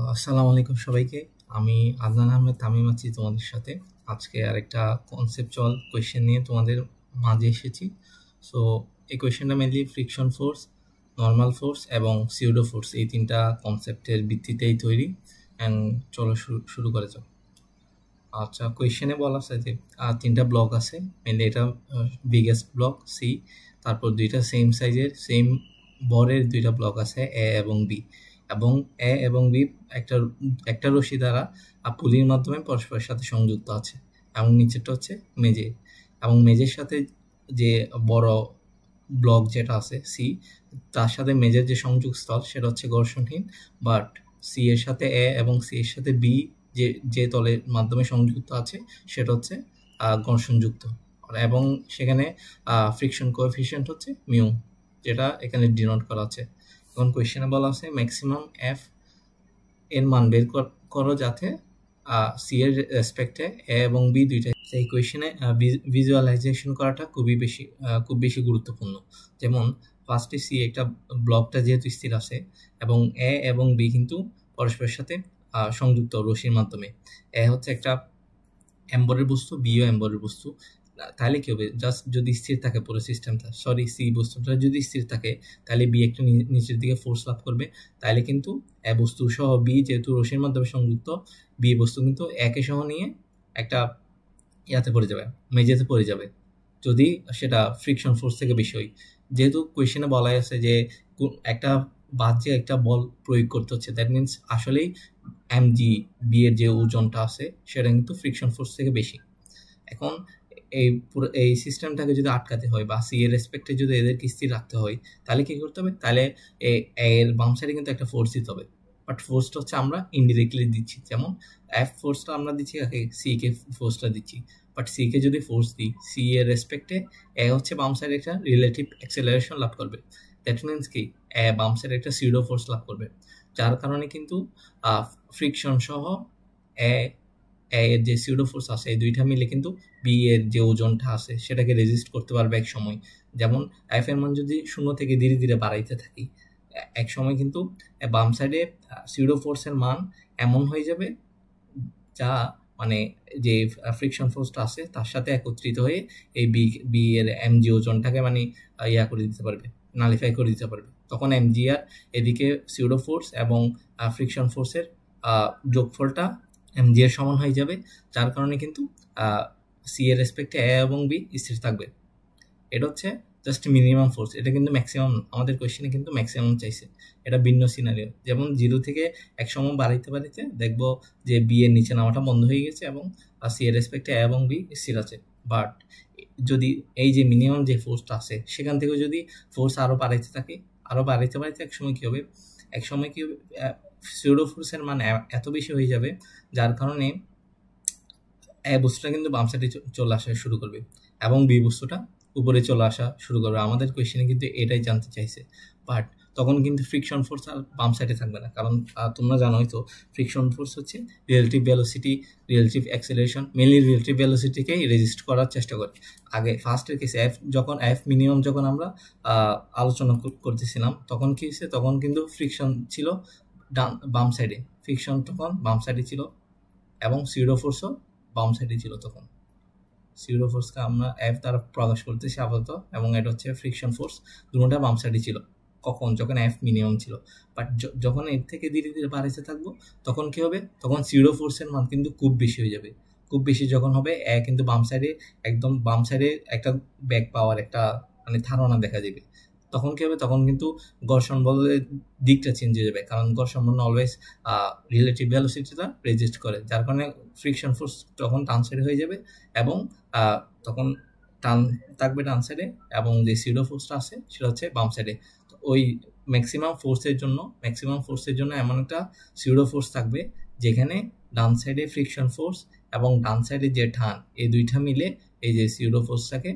আসসালামু আলাইকুম সবাইকে। আমি আদনান আহমেদ তামিম আছি তোমাদের সাথে। আজকে আরেকটা কনসেপচুয়াল কোয়েশ্চেন নিয়ে তোমাদের মাঝে এসেছি। সো এই কোয়েশ্চেনটা mainly friction force, normal force এবং সিউডো ফোর্স এই তিনটা কনসেপ্টের ভিত্তিতেই তৈরি। অ্যান্ড চলো শুরু করে যাও। আচ্ছা, কোয়েশ্চেনে বলা আছে যে তিনটা ব্লক আছে। মেনলি এটা বিগেস্ট ব্লক সি, তারপর দুইটা সেম সাইজের সেম বরের দুইটা ব্লক আছে এ এবং বি, এবং এ এবং বি একটা একটা রশি দ্বারা পুলির মাধ্যমে পরস্পরের সাথে সংযুক্ত আছে, এবং নিচেরটা হচ্ছে মেঝে, এবং মেঝের সাথে যে বড় ব্লক যেটা আছে সি, তার সাথে মেঝের যে সংযোগ স্থল সেটা হচ্ছে ঘর্ষণহীন। বাট সি এর সাথে এ এবং সি এর সাথে বি যে যে তলের মাধ্যমে সংযুক্ত আছে সেটা হচ্ছে ঘর্ষণযুক্ত, এবং সেখানে ফ্রিকশন কোএফিসিয়েন্ট হচ্ছে মিউ, যেটা এখানে ডিনোট করা আছে। এখন কোয়েশ্চেনে বলা আছে ম্যাক্সিমাম এফ এর মান বের করো যাতে সি এর রেসপেক্টে এ এবং বি দুইটা। এই কোয়েশ্চেনে ভিজুয়ালাইজেশন করাটা খুব বেশি গুরুত্বপূর্ণ। যেমন ফার্স্টে সি একটা ব্লকটা যেহেতু স্থির আছে এবং এ এবং বি কিন্তু পরস্পরের সাথে সংযুক্ত রশির মাধ্যমে। এ হচ্ছে একটা এম্বরের বস্তু, বিও এম্বরের বস্তু। তাহলে কি হবে, জাস্ট যদি স্থির থাকে পুরো সিস্টেমটা, সরি সি বস্তুটা যদি স্থির থাকে তাহলে বি একটা নিচের দিকে ফোর্স লাভ করবে। তাহলে কিন্তু এ বস্তু সহ বি যেহেতু রশির মাধ্যমে সংযুক্ত, বি বস্তু কিন্তু একে সহ নিয়ে একটা ইয়াতে পড়ে যাবে, মেঝেতে পড়ে যাবে, যদি সেটা ফ্রিকশন ফোর্স থেকে বেশি হয়। যেহেতু কোয়েশ্চেনে বলাই আছে যে একটা বাহ্যে একটা বল প্রয়োগ করতে হচ্ছে, দ্যাট মিনস আসলেই এমজি বি এর যে ওজনটা আছে সেটা কিন্তু ফ্রিকশন ফোর্স থেকে বেশি। এখন এই সিস্টেমটাকে যদি আটকাতে হয় বা সি এর রেসপেক্টে যদি এদেরকে স্থির রাখতে হয়, তাহলে কি করতে হবে, তাহলে এর বাম সাইডে কিন্তু একটা ফোর্স দিতে হবে। বাট ফোর্সটা হচ্ছে আমরা ইনডিরেক্টলি দিচ্ছি, যেমন এফ ফোর্সটা আমরা দিচ্ছি কাকে, সি কে ফোর্সটা দিচ্ছি। বাট সি কে যদি ফোর্স দিই সি এর রেসপেক্টে, এ হচ্ছে বাম সাইডে একটা রিলেটিভ অ্যাক্সেলারেশন লাভ করবে। দ্যাট মিনস কি, এ বাম সাইডে একটা সিউডো ফোর্স লাভ করবে, যার কারণে কিন্তু ফ্রিকশন সহ এ এর যে সিউডো ফোর্স আছে এই দুইটা মিলে কিন্তু বি এর যে ওজনটা আছে সেটাকে রেজিস্ট করতে পারবে এক সময়। যেমন এফ এর মান যদি শূন্য থেকে ধীরে ধীরে বাড়াইতে থাকি, এক সময় কিন্তু বাম সাইডে সিউডো ফোর্সের মান এমন হয়ে যাবে যা মানে যে ফ্রিকশন ফোর্সটা আছে তার সাথে একত্রিত হয়ে এই বি এর এমজি ওজনটাকে মানে ইয়া করে দিতে পারবে, নালিফাই করে দিতে পারবে। তখন এমজি আর এদিকে সিউডো ফোর্স এবং ফ্রিকশন ফোর্সের যোগফলটা এমজি এর সমান হয়ে যাবে, যার কারণে কিন্তু সি এর রেসপেক্টে এ এবং বি স্থির থাকবে। এটা হচ্ছে জাস্ট মিনিমাম ফোর্স, এটা কিন্তু ম্যাক্সিমাম। আমাদের কোয়েশ্চেনে কিন্তু ম্যাক্সিমাম চাইছে, এটা ভিন্ন সিনারিও। যেমন 0 থেকে এক সময় বাড়াইতে বাড়াইতে দেখবো যে বি এর নিচে নামাটা বন্ধ হয়ে গেছে এবং সি এর রেসপেক্টে এ এবং বি স্থির আছে। বাট যদি এই যে মিনিমাম যে ফোর্সটা আছে সেখান থেকে যদি ফোর্স আরো বাড়াইতে থাকে, আরো বাড়াইতে বাড়াইতে এক সময় কি হবে, এক সময় কি সিউডো ফোর্সের মান এত বেশি হয়ে যাবে যার কারণে এ বস্তুটা কিন্তু বাম সাইডে চলে আসা শুরু করবে এবং বি বস্তুটা উপরে চলে আসা শুরু করবে। আমাদের কোয়েশ্চেনে কিন্তু এটাই জানতে চাইছে। বাট তখন কিন্তু ফ্রিকশন ফোর্স আর বাম সাইডে থাকবে না, কারণ তোমরা জানোই তো ফ্রিকশন ফোর্স হচ্ছে relative velocity, relative acceleration, mainly relative ভেলোসিটিকেই রেজিস্ট করার চেষ্টা করে। আগে ফার্স্টের কেসে এফ মিনিমাম যখন আমরা আলোচনা করতেছিলাম তখন কি হয়েছে, তখন কিন্তু ফ্রিকশন ছিল বাম সাইডে, ফ্রিকশন তখন বাম সাইডে ছিল এবং সিউডো ফোর্সও বাম সাইডে ছিল। তখন সিউডো ফোর্সকে আমরা এফ দ্বারা প্রকাশ করতেছি আপাতত, এবং এটা হচ্ছে ফ্রিকশন ফোর্স, দুটোটা বাম সাইডে ছিল কখন, যখন এফ মিনিমাম ছিল। বাট যখন এর থেকে ধীরে ধীরে বাড়াইতে থাকবো তখন কি হবে, তখন সিউডো ফোর্সের মান কিন্তু খুব বেশি হয়ে যাবে। খুব বেশি যখন হবে এ কিন্তু বাম সাইডে, একদম বাম সাইডে একটা ব্যাক পাওয়ার একটা মানে ধারণা দেখা যাবে। তখন কি হবে, তখন কিন্তু ঘর্ষণ বলের দিকটা চেঞ্জ হয়ে যাবে, কারণ ঘর্ষণ বল অলওয়েজ রিলেটিভ ভেলোসিটিটা রেজিস্ট করে, যার কারণে ফ্রিকশন ফোর্স তখন ডান সাইডে হয়ে যাবে এবং তখন টান থাকবে ডান সাইডে, এবং যে সিউডো ফোর্সটা আছে সেটা হচ্ছে বাম সাইডে। তো ওই ম্যাক্সিমাম ফোর্সের জন্য এমন একটা সিউডো ফোর্স থাকবে যেখানে ডান সাইডে ফ্রিকশন ফোর্স এবং ডান সাইডে যে টান এই দুইটা মিলে এই যে সিউডো ফোর্সটাকে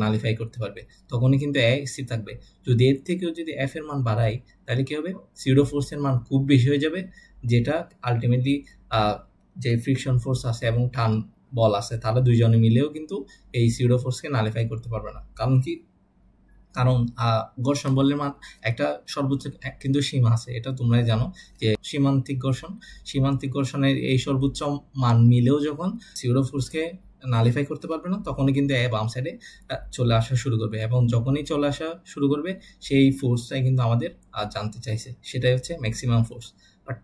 নালিফাই করতে পারবে, তখনই কিন্তু এ স্থির থাকবে। যদি এর থেকেও যদি এফ এর মান বাড়াই তাহলে কি হবে, সিউডো ফোর্সের মান খুব বেশি হয়ে যাবে, যেটা আলটিমেটলি যে ফ্রিকশন ফোর্স আছে এবং টান বল আছে তারা দুইজনে মিলেও কিন্তু এই সিউডো ফোর্সকে নালিফাই করতে পারবে না। কারণ কি, কারণ ঘর্ষণ বলের মান একটা সর্বোচ্চ কিন্তু সীমা আছে, এটা তোমরাই জানো যে সীমান্তিক ঘর্ষণের এই সর্বোচ্চ মান মিলেও যখন সিউডো ফোর্সকে নালিফাই করতে পারবে না, তখনই কিন্তু বাম সাইডে চলে আসা শুরু করবে, এবং যখনই চলে আসা শুরু করবে সেই ফোর্সটাই কিন্তু আমাদের জানতে চাইছে, সেটাই হচ্ছে ম্যাক্সিমাম ফোর্স। বাট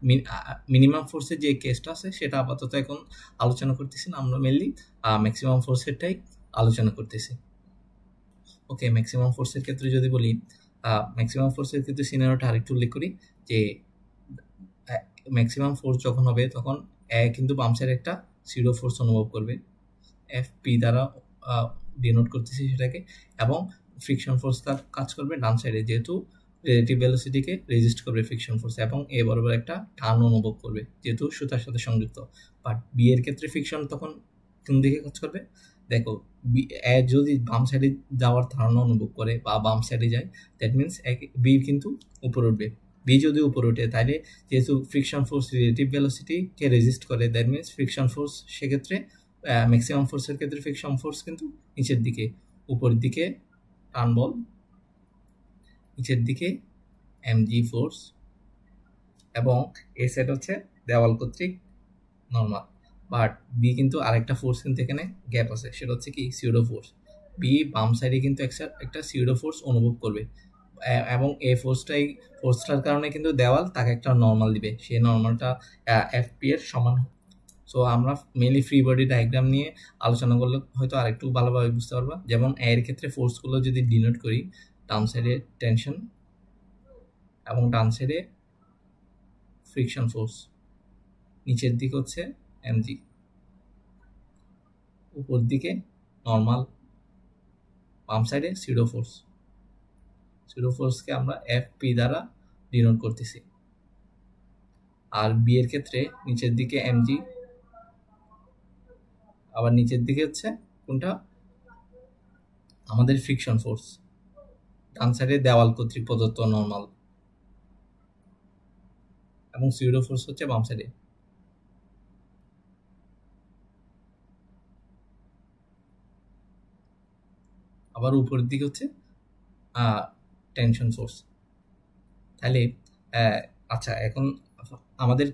মিনিমাম ফোর্সের যে কেসটা আছে সেটা আপাতত এখন আলোচনা করতেছি না, আমরা মেনলি ম্যাক্সিমাম ফোর্সেরটাই আলোচনা করতেছি। ওকে, ম্যাক্সিমাম ফোর্সের ক্ষেত্রে যদি বলি, ম্যাক্সিমাম ফোর্সের ক্ষেত্রে সিনারিওটা আরেকটু উল্লেখ করি যে ম্যাক্সিমাম ফোর্স যখন হবে তখন কিন্তু বাম সাইডে একটা সিউডো ফোর্স অনুভব করবে, এফপি দ্বারা ডিনোট করতেছি সেটাকে, এবং ফ্রিকশন ফোর্স তার কাজ করবে ডান সাইডে, যেহেতু রিলেটিভ ভেলোসিটিকে রেজিস্ট করবে ফ্রিকশন ফোর্স, এবং এ বরাবর একটা টান অনুভব করবে যেহেতু সুতার সাথে সংযুক্ত। বাট বি এর ক্ষেত্রে ফ্রিকশন তখন কোন দিকে কাজ করবে? দেখো, যদি বাম সাইডে যাওয়ার ধারণা অনুভব করে বা বাম সাইডে যায়, দ্যাট মিনস বি কিন্তু উপরে উঠবে। বি যদি উপরে ওঠে তাহলে যেহেতু ফ্রিকশন ফোর্স রিলেটিভ ভেলোসিটিকে রেজিস্ট করে, দ্যাট মিনস ফ্রিকশন ফোর্স সেক্ষেত্রে ম্যাক্সিমাম ফোর্সের ক্ষেত্রে ফ্রিকশন ফোর্স কিন্তু নিচের দিকে, উপরের দিকে টান বল, নিচের দিকে এমজি ফোর্স, এবং এ সেট হচ্ছে দেওয়াল কর্তৃক নর্মাল। বাট বি কিন্তু আরেকটা ফোর্স কিন্তু এখানে গ্যাপ আছে, সেটা হচ্ছে কি সিউডো ফোর্স। বি বাম সাইডে কিন্তু একটা সিউডো ফোর্স অনুভব করবে, এবং এই ফোর্সটার কারণে কিন্তু দেওয়াল তাকে একটা নর্মাল দিবে, সেই নর্মালটা এফপি এর সমান। সো আমরা মেনলি ফ্রি বডি ডায়াগ্রাম নিয়ে আলোচনা করলে হয়তো আরেকটু ভালোভাবে বুঝতে পারবা। যেমন এর ক্ষেত্রে ফোর্সগুলো যদি ডিনোট করি, ডান সাইডে টেনশন এবং ডান সাইডে ফ্রিকশন ফোর্স, নিচের দিকে হচ্ছে এমজি, উপর দিকে নর্মাল, বাম সাইডে সিউডো ফোর্সকে আমরা এফপি দ্বারা ডিনোট করতেছি। আর বি এর ক্ষেত্রে নিচের দিকে এমজি, আবার নিচের দিকে হচ্ছে কোনটা? আমাদের ফ্রিকশন ফোর্স, ডান সাইডে দেওয়াল কর্তৃক প্রদত্ত নর্মাল, এবং সিউডো ফোর্স হচ্ছে বাম সাইডে। আবার উপরের দিকে হচ্ছে টেনশন ফোর্স। তাহলে আচ্ছা, এখন আমাদের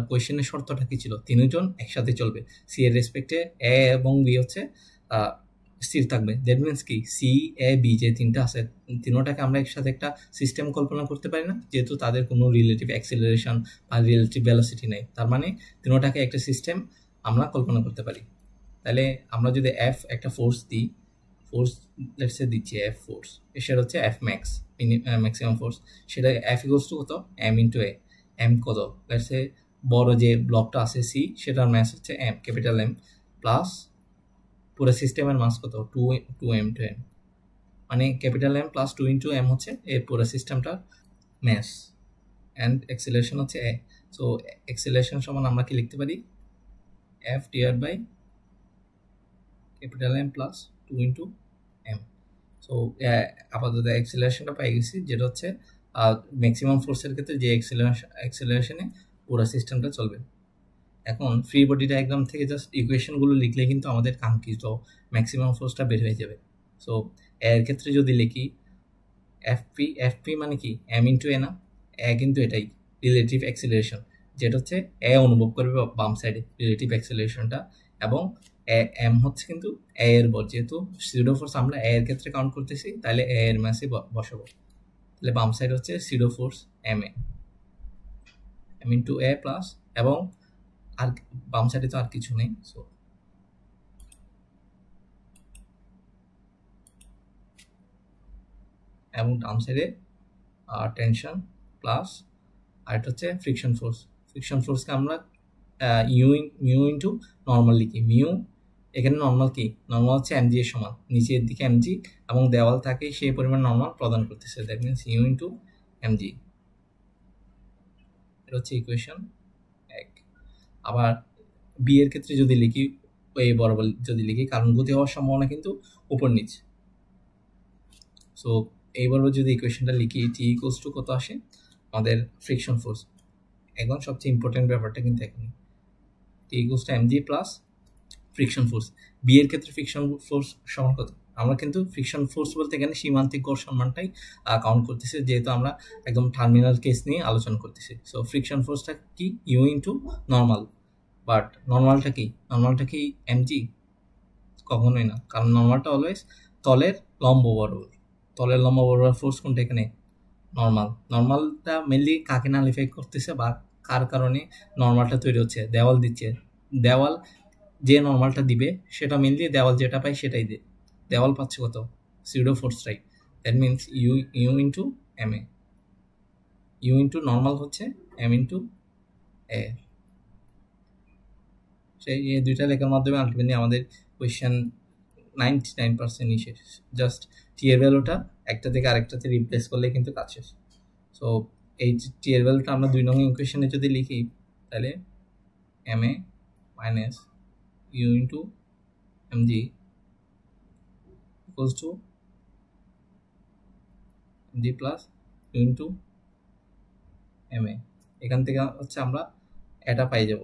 কোয়েশ্চেনের শর্তটা কি ছিল? তিনজন একসাথে চলবে, সি এর রেসপেক্টে এ এবং বি হচ্ছে স্থির থাকবে। দ্যাট মিনস কি, সি এ বি যে তিনটা আছে, তিনোটাকে আমরা একসাথে একটা সিস্টেম কল্পনা করতে পারি না, যেহেতু তাদের কোনো রিলেটিভ অ্যাক্সিলারেশন বা রিলেটিভ ভেলোসিটি নেই। তার মানে তিনোটাকে একটা সিস্টেম আমরা কল্পনা করতে পারি। তাহলে আমরা যদি এফ একটা ফোর্স দিই, ফোর্স লেটসে দিচ্ছি এফ ফোর্স, সেটা হচ্ছে এফ ম্যাক্স, ম্যাক্সিমাম ফোর্স, সেটা এফ ইকুয়ালস টু কত? M into A. এম কত? লেটসে বড় যে ব্লকটা আছে সি, সেটার ম্যাস হচ্ছে এম, ক্যাপিটাল এম, প্লাস পুরো সিস্টেমের মাস কত? টু এম টু এম, মানে capital M plus 2 into M হচ্ছে এই পুরো সিস্টেমটার ম্যাস, অ্যান্ড অ্যাক্সিলারেশন হচ্ছে এ। সো অ্যাক্সিলারেশন সমান আমরা কি লিখতে পারি? F divide by capital M plus 2 into M. So আপাতত অ্যাক্সিলারেশনটা পাই গেছি, যেটা হচ্ছে ম্যাক্সিমাম ফোর্সের ক্ষেত্রে যে অ্যাক্সিলারেশনে পুরো সিস্টেমটা চলবে। এখন ফ্রি বডি ডায়াগ্রাম থেকে জাস্ট ইকুয়েশনগুলো লিখলে কিন্তু আমাদের কাঙ্ক্ষিত ম্যাক্সিমাম ফোর্সটা বের হয়ে যাবে। সো এর ক্ষেত্রে যদি লিখি এফপি মানে কি? এম ইন্টু এ না? এ কিন্তু এটাই রিলেটিভ অ্যাক্সিলারেশন, যেটা হচ্ছে এ অনুভব করবে বাম সাইডে রিলেটিভ অ্যাক্সিলারেশনটা, এবং এম হচ্ছে কিন্তু এ এর বল, যেহেতু সিউডো ফোর্স আমরা এ এর ক্ষেত্রে কাউন্ট করতেছি, তাহলে এ এর ম্যাসে বসাবো। তাহলে বাম সাইড হচ্ছে সিউডো ফোর্স এম ইন্টু এ প্লাস, এবং আর বাম সাইডে তো আর কিছু নেই, সো এবং ডান সাইডে টেনশন প্লাস, আর এটা হচ্ছে ফ্রিকশন ফোর্সকে আমরা মিউ ইন্টু নর্মাল লিখি। মিউ এখানে নর্মাল কি? নর্মাল হচ্ছে এমজি এর সমান, নিচের দিকে এমজি এবং দেওয়াল থাকে সেই পরিমাণ নর্মাল প্রদান করতেছে, that means U into MG. এটা হচ্ছে ইকুয়েশন 1। আবার বি এর ক্ষেত্রে যদি লিখি, এই বরাবর যদি লিখি, কারণ গতি হওয়ার সম্ভাবনা কিন্তু উপর নিচ। সো এই বরাবর যদি ইকুয়েশনটা লিখি, টি ইকুয়ালস টু কত আসে? আমাদের ফ্রিকশন ফোর্স। এখন সবচেয়ে ইম্পর্টেন্ট ব্যাপারটা কিন্তু এখন T equals to M G plus friction force. B এর ক্ষেত্রে ফ্রিকশন ফোর্স সমান কত? আমরা কিন্তু ফ্রিকশন ফোর্স বলতে এখানে সীমান্তিক ঘর্ষণ মানটাই কাউন্ট করতেছি, যেহেতু আমরা একদম টার্মিনাল কেস নিয়ে আলোচনা করতেছি। সো ফ্রিকশন ফোর্সটা কি? U into normal. বাট নর্মালটা কি এমজি? কখনোই না, কারণ নর্মালটা অলওয়েজ তলের লম্ব বরাবর ফোর্স কোনটা এখানে? নর্মালটা মেনলি কাকে নালিফাই করতেছে বা কার কারণে নর্মালটা তৈরি হচ্ছে? দেওয়াল দিচ্ছে, দেওয়াল যে নর্মালটা দিবে সেটা মেনলি দেওয়াল যেটা পায় সেটাই দেয়। দেওয়াল পাচ্ছে কত? Pseudo force, right? That means U into M A. U into normal হচ্ছে এম ইন্টু এ। সেই এই দুইটা লেখার মাধ্যমে আলটিমেটলি আমাদের কোয়েশ্চেন 99% শেষ। জাস্ট টি এর ভ্যালুটা একটা থেকে আরেকটাতে রিপ্লেস করলে কিন্তু কাজ শেষ। সো এই টি এর ভ্যালুটা আমরা 2 নং ইকুয়েশনে যদি লিখি, তাহলে M A minus U into M G equals to M G plus U into M A. এখান থেকে হচ্ছে আমরা এটা পাই যাব।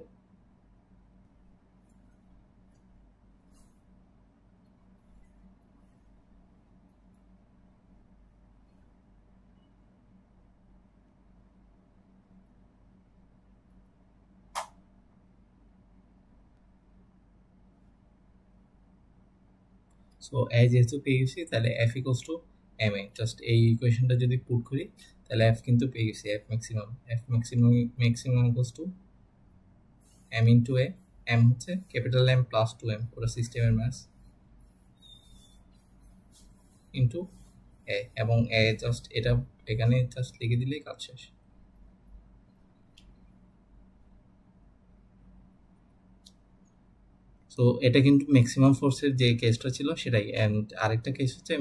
সো এ যেহেতু পেয়ে গেছি, তাহলে F equals to M A. Just এই ইকুয়েশনটা যদি পুট করি, তাহলে এফ কিন্তু পেয়ে গেছি, F maximum equals to M into A. M হচ্ছে ক্যাপিটাল এম প্লাস 2m, পুরো সিস্টেমের ম্যাথ, ইন্টু এ। এবং এ জাস্ট এটা এখানে জাস্ট লিখে দিলেই কাজ শেষ। সো এটা কিন্তু ম্যাক্সিমাম ফোর্সের যে কেসটা ছিল সেটাই। অ্যান্ড আরেকটা কেস হচ্ছে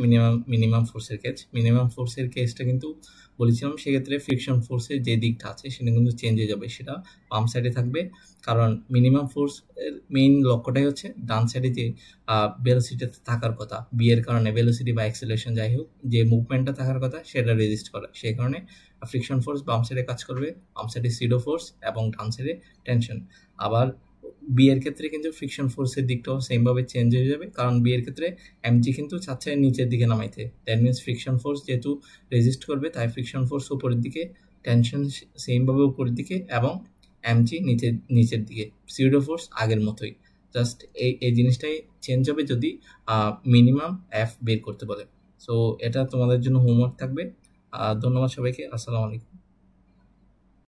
মিনিমাম ফোর্সের কেস। মিনিমাম ফোর্সের কেসটা কিন্তু বলেছিলাম, সেক্ষেত্রে ফ্রিকশন ফোর্সের যে দিকটা আছে সেটা কিন্তু চেঞ্জ হয়ে যাবে, সেটা বাম সাইডে থাকবে। কারণ মিনিমাম ফোর্স মেইন লক্ষ্যটাই হচ্ছে ডান সাইডে যে ভেলোসিটিতে থাকার কথা, বি এর কারণে ভেলোসিটি বা অ্যাক্সেলারেশন যাই হোক, যে মুভমেন্টটা থাকার কথা সেটা রেজিস্ট করা। সেই কারণে ফ্রিকশন ফোর্স বাম সাইডে কাজ করবে, বাম সাইডে সিডো ফোর্স এবং ডান সাইডে টেনশন। আবার বি এর ক্ষেত্রে কিন্তু ফ্রিকশন ফোর্সের দিকটাও সেমভাবে চেঞ্জ হয়ে যাবে, কারণ বি এর ক্ষেত্রে এমজি কিন্তু চাচ্ছে নিচের দিকে নামাইতে। দ্যাট মিনস ফ্রিকশন ফোর্স যেহেতু রেজিস্ট করবে, তাই ফ্রিকশন ফোর্স উপরের দিকে, টেনশন সেমভাবে উপরের দিকে, এবং এমজি নিচের দিকে, সিউডো ফোর্স আগের মতোই। জাস্ট এই জিনিসটাই চেঞ্জ হবে যদি মিনিমাম এফ বের করতে বলে। সো এটা তোমাদের জন্য হোমওয়ার্ক থাকবে। ধন্যবাদ সবাইকে। আসসালামু আলাইকুম।